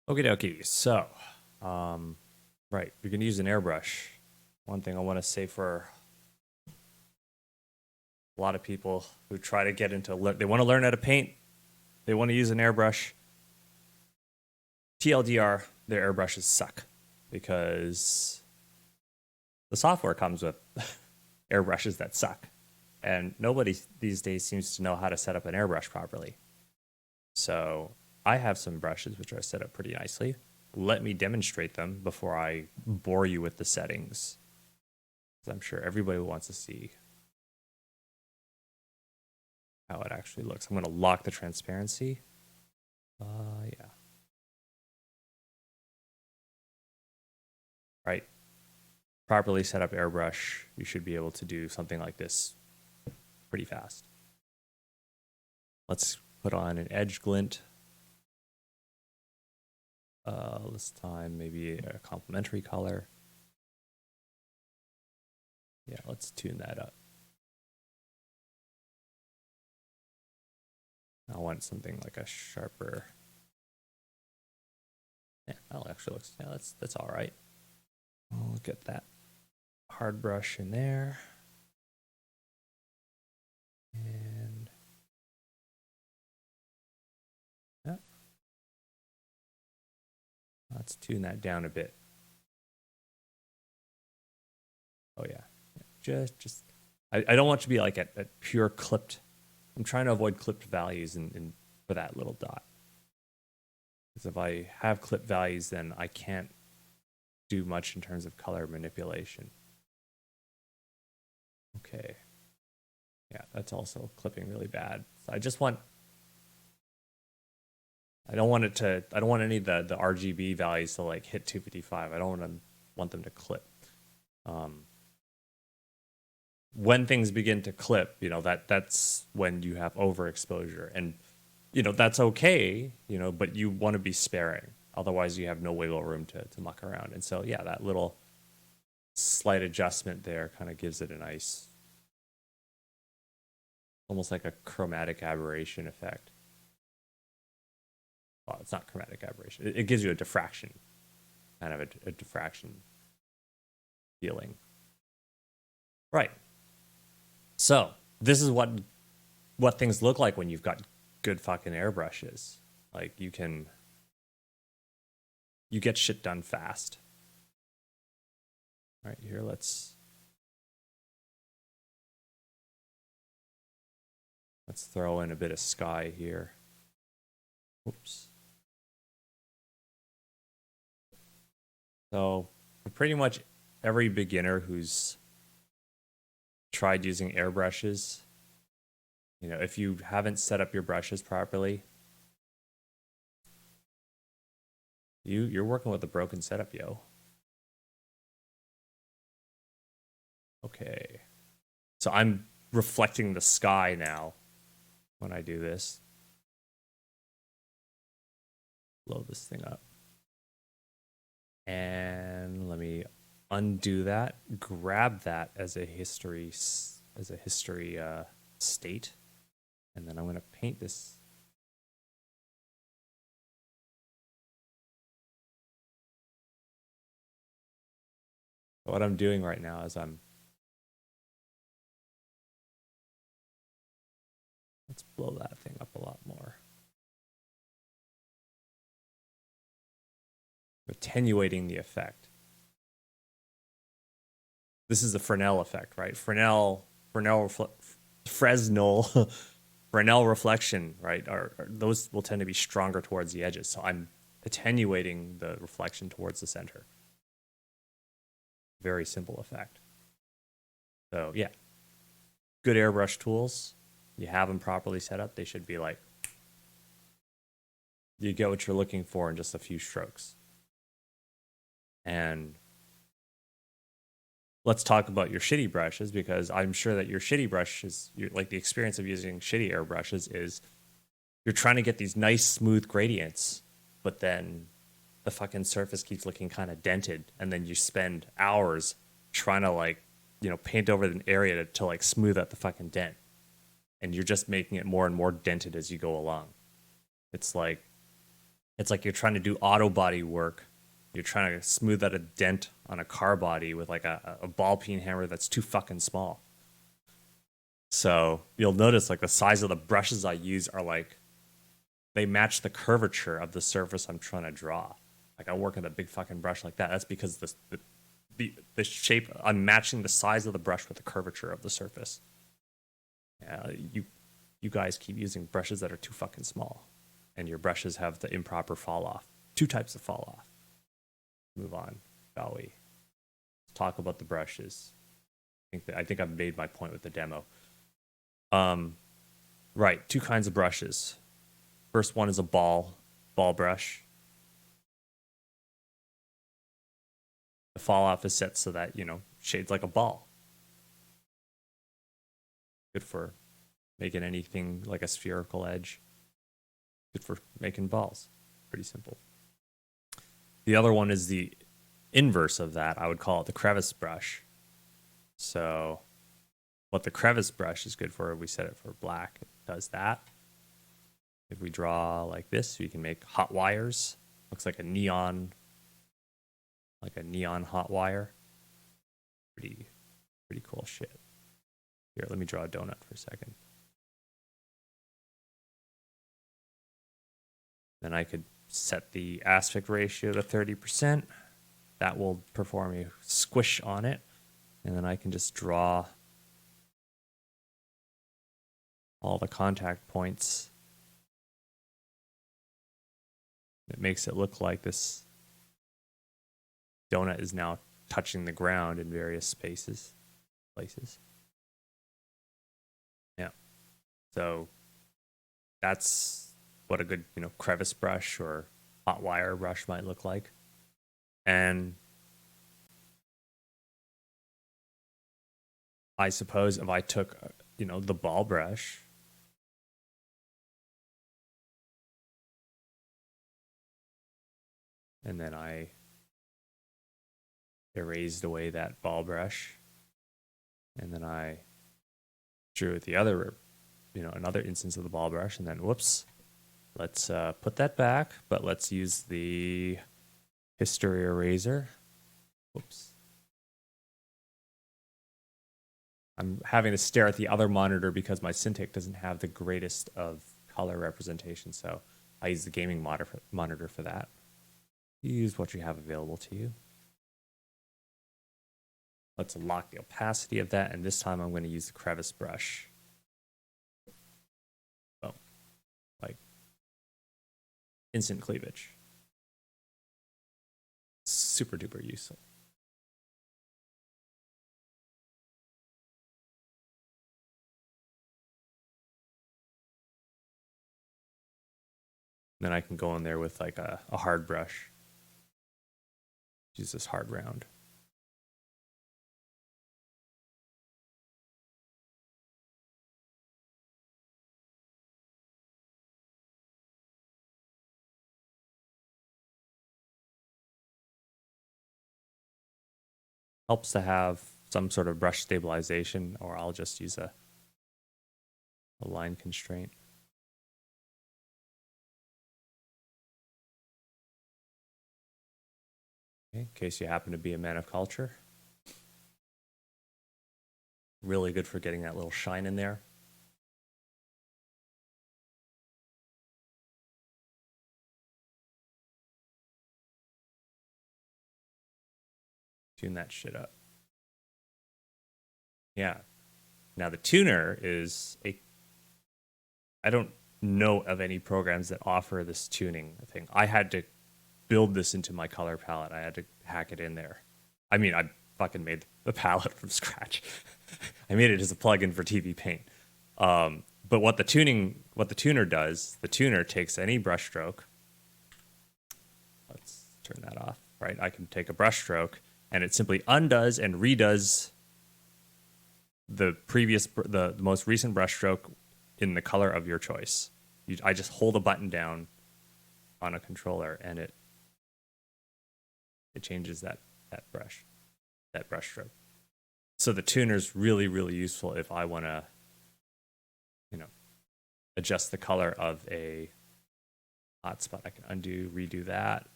Okie dokie. So, right, you're gonna use an airbrush. One thing I want to say for a lot of people who try to get into, they want to learn how to paint, they want to use an airbrush. TLDR, their airbrushes suck because the software comes with airbrushes that suck, and nobody these days seems to know how to set up an airbrush properly. So I have some brushes which are set up pretty nicely. Let me demonstrate them before I bore you with the settings. I'm sure everybody wants to see how it actually looks. I'm going to lock the transparency. Yeah. Right. Properly set up airbrush, you should be able to do something like this pretty fast. Let's put on an edge glint. This time maybe a complementary color. Yeah, let's tune that up. I want something like a sharper. Yeah, that actually looks, yeah, that's all right. I'll get that hard brush in there. And yeah, let's tune that down a bit. Oh yeah, just I don't want to be like at pure clipped. I'm trying to avoid clipped values for that little dot. Because if I have clipped values, then I can't do much in terms of color manipulation. Okay. Yeah, that's also clipping really bad. So I just want, I don't want any of the RGB values to like hit 255. I don't want them to clip. When things begin to clip, that's when you have overexposure, and that's okay, but you want to be sparing. Otherwise, you have no wiggle room to muck around. And so, yeah, that little slight adjustment there kind of gives it a nice, almost like a chromatic aberration effect. Well, it's not chromatic aberration. It gives you a diffraction, kind of a diffraction feeling. Right. So this is what things look like when you've got good fucking airbrushes. Like you get shit done fast. All right, here let's throw in a bit of sky here. Oops. So for pretty much every beginner who's tried using airbrushes, if you haven't set up your brushes properly, you're working with a broken setup, yo. Okay. So I'm reflecting the sky now when I do this. Blow this thing up. And let me undo that, grab that as a history state, and then I'm going to paint this. What I'm doing right now is let's blow that thing up a lot more. Attenuating the effect. This is the Fresnel effect, right? Fresnel Fresnel reflection, right? Those will tend to be stronger towards the edges. So I'm attenuating the reflection towards the center. Very simple effect. So yeah, good airbrush tools. You have them properly set up. They should be like, you get what you're looking for in just a few strokes. And let's talk about your shitty brushes, because I'm sure that your shitty brushes, like the experience of using shitty airbrushes is you're trying to get these nice smooth gradients, but then the fucking surface keeps looking kind of dented, and then you spend hours trying to paint over an area to like smooth out the fucking dent, and you're just making it more and more dented as you go along. It's like It's like you're trying to do auto body work. You're trying to smooth out a dent on a car body with like a ball peen hammer that's too fucking small. So you'll notice like the size of the brushes I use are like they match the curvature of the surface I'm trying to draw. Like I work with a big fucking brush like that. That's because the shape I'm matching the size of the brush with the curvature of the surface. You guys keep using brushes that are too fucking small, and your brushes have the improper fall off. Two types of fall off. Move on, shall we? Let's talk about the brushes. I think I've made my point with the demo. Right, two kinds of brushes. First one is a ball brush. The fall off is set so that, shades like a ball. Good for making anything like a spherical edge. Good for making balls. Pretty simple. The other one is the inverse of that. I would call it the crevice brush. So what the crevice brush is good for, we set it for black. It does that. If we draw like this, we can make hot wires. Looks like a neon hot wire. Pretty cool shit. Here, let me draw a donut for a second. Then I could set the aspect ratio to 30%. That will perform a squish on it. And then I can just draw all the contact points. It makes it look like this donut is now touching the ground in various places. Yeah. So that's what a good, crevice brush or hot wire brush might look like. And I suppose if I took, the ball brush and then I erased away that ball brush and then I drew with the other, another instance of the ball brush, and then whoops, let's put that back, but let's use the history eraser. Whoops. I'm having to stare at the other monitor because my Cintiq doesn't have the greatest of color representation, so I use the gaming monitor for that. You use what you have available to you. Let's unlock the opacity of that, and this time I'm going to use the crevice brush. Oh, like instant cleavage. Super duper useful. Then I can go in there with like a hard brush. Use this hard round. Helps to have some sort of brush stabilization, or I'll just use a line constraint. Okay, in case you happen to be a man of culture. Really good for getting that little shine in there. Tune that shit up. Yeah. Now the tuner is I don't know of any programs that offer this tuning thing. I had to build this into my color palette. I had to hack it in there. I mean, I fucking made the palette from scratch. I made it as a plugin for TV Paint. But what the tuner does, the tuner takes any brush stroke. Let's turn that off, right? I can take a brush stroke and it simply undoes and redoes the most recent brush stroke in the color of your choice. I just hold a button down on a controller and it changes that brush stroke. So the tuner is really, really useful if I want to, adjust the color of a hotspot. I can undo, redo that.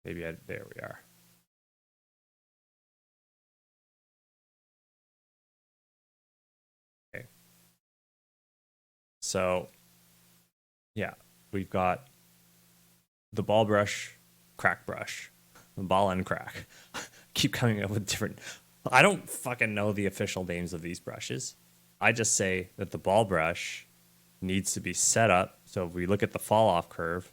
There we are. Okay. So, yeah, we've got the ball brush, crack brush, ball and crack. Keep coming up with different. I don't fucking know the official names of these brushes. I just say that the ball brush needs to be set up. So if we look at the fall off curve,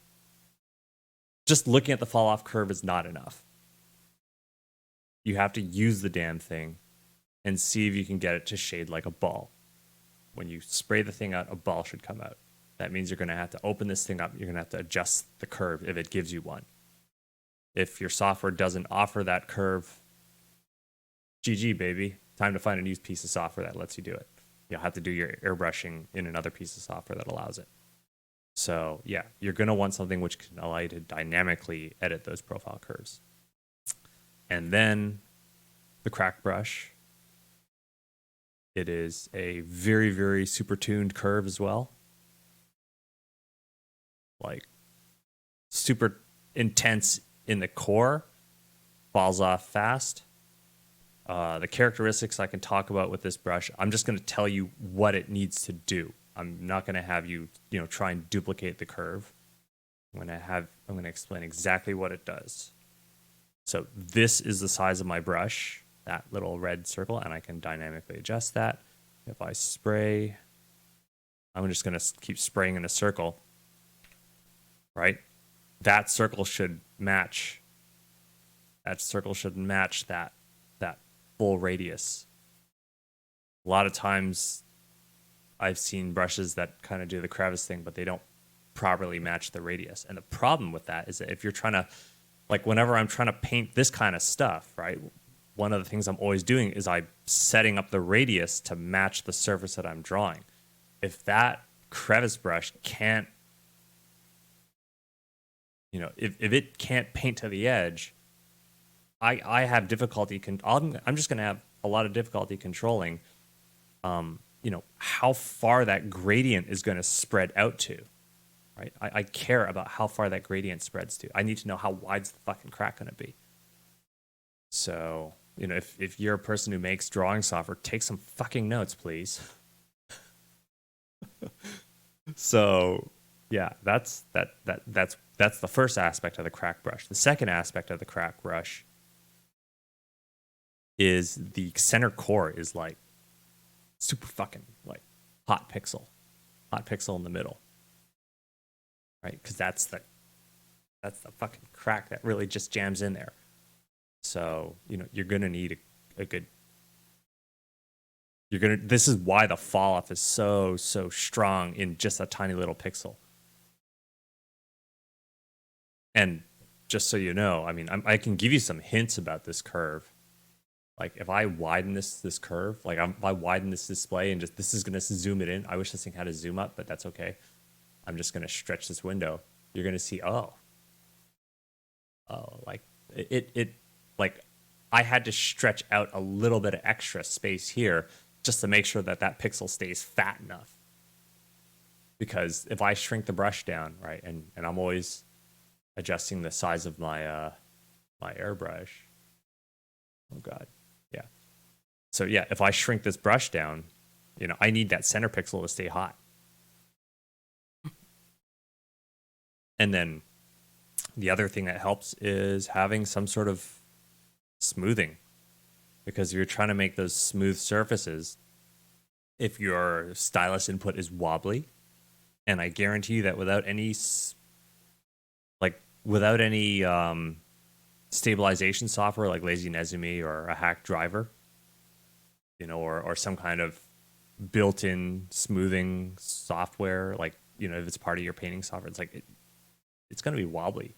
just looking at the fall off curve is not enough. You have to use the damn thing and see if you can get it to shade like a ball. When you spray the thing out, a ball should come out. That means you're going to have to open this thing up. You're going to have to adjust the curve if it gives you one. If your software doesn't offer that curve, GG, baby. Time to find a new piece of software that lets you do it. You'll have to do your airbrushing in another piece of software that allows it. So yeah, you're going to want something which can allow you to dynamically edit those profile curves. And then the crack brush. It is a very, very super tuned curve as well. Like super intense in the core, falls off fast. The characteristics I can talk about with this brush, I'm just going to tell you what it needs to do. I'm not going to have you, try and duplicate the curve. I'm going to explain exactly what it does. So this is the size of my brush, that little red circle, and I can dynamically adjust that. If I spray, I'm just going to keep spraying in a circle, right? That circle should match. That circle should match that full radius. A lot of times I've seen brushes that kind of do the crevice thing, but they don't properly match the radius. And the problem with that is that if you're trying to, like whenever I'm trying to paint this kind of stuff, right? One of the things I'm always doing is I'm setting up the radius to match the surface that I'm drawing. If that crevice brush can't, if it can't paint to the edge, I have difficulty. I'm just going to have a lot of difficulty controlling, how far that gradient is going to spread out to, right? I care about how far that gradient spreads to. I need to know how wide's the fucking crack going to be. So, if you're a person who makes drawing software, take some fucking notes, please. So, yeah, that's the first aspect of the crack brush. The second aspect of the crack brush is the center core is like super fucking like hot pixel in the middle, right? Because that's the fucking crack that really just jams in there. So you're gonna need a good. This is why the fall off is so strong in just a tiny little pixel. And just so you know, I mean, I can give you some hints about this curve. Like if I widen this curve, like if I widen this display and this is going to zoom it in. I wish this thing had a zoom up, but that's okay. I'm just going to stretch this window. You're going to see, like it like I had to stretch out a little bit of extra space here just to make sure that pixel stays fat enough. Because if I shrink the brush down, right, and I'm always adjusting the size of my my airbrush. Oh God. Yeah. So yeah, if I shrink this brush down, I need that center pixel to stay hot. And then the other thing that helps is having some sort of smoothing. Because if you're trying to make those smooth surfaces, if your stylus input is wobbly, and I guarantee you that without any stabilization software like Lazy Nezumi or a hack driver, or some kind of built-in smoothing software, like, if it's part of your painting software, it's like it's going to be wobbly.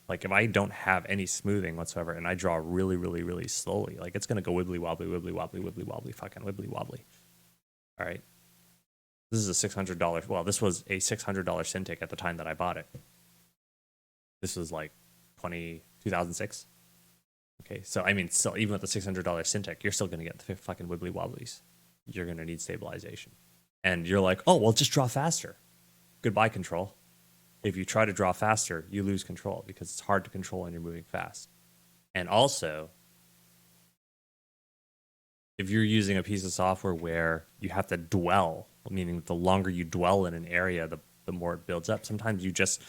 Like if I don't have any smoothing whatsoever and I draw really, really, really slowly, like it's going to go wibbly wobbly, wibbly wobbly, wibbly wobbly, fucking wibbly wobbly. All right. This is a $600. Well, this was a $600 Cintiq at the time that I bought it. This was like 2006. Okay, so I mean, still, even with the $600 Cintiq, you're still going to get the fucking wibbly wobblies. You're going to need stabilization. And you're like, oh, well, just draw faster. Goodbye, control. if you try to draw faster, you lose control because it's hard to control when you're moving fast. And also, if you're using a piece of software where you have to dwell, meaning the longer you dwell in an area, the more it builds up. Sometimes you just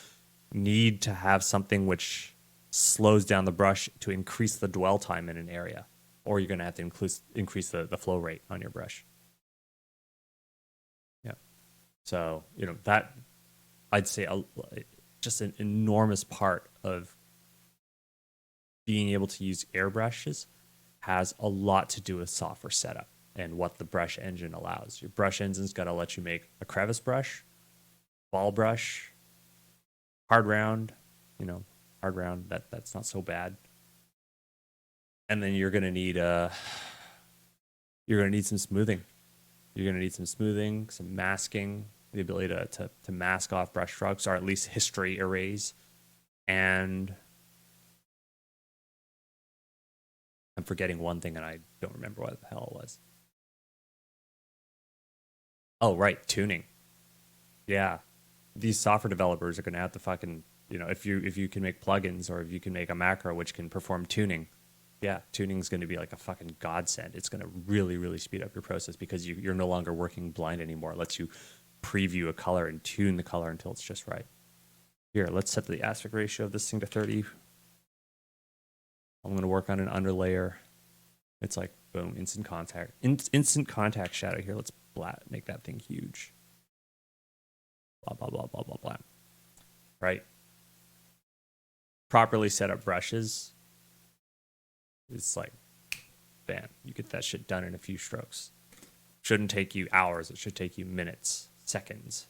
need to have something which slows down the brush to increase the dwell time in an area, or you're going to have to increase the flow rate on your brush. Yeah. So, that I'd say just an enormous part of being able to use airbrushes has a lot to do with software setup and what the brush engine allows. Your brush engine's got to let you make a crevice brush, ball brush, hard round, that's not so bad. And then you're gonna need some smoothing. You're gonna need some smoothing, some masking, the ability to mask off brush strokes or at least history erase. And I'm forgetting one thing and I don't remember what the hell it was. Oh, right, tuning. Yeah. These software developers are gonna have to fucking, if you can make plugins or if you can make a macro which can perform tuning, yeah, tuning is going to be like a fucking godsend. It's going to really, really speed up your process because you're no longer working blind anymore. It lets you preview a color and tune the color until it's just right. Here, let's set the aspect ratio of this thing to 30. I'm going to work on an underlayer. It's like, boom, instant contact. Instant contact shadow here. Let's make that thing huge. Blah, blah, blah, blah, blah, blah. Right? Properly set up brushes. It's like, bam, you get that shit done in a few strokes. Shouldn't take you hours. It should take you minutes, seconds.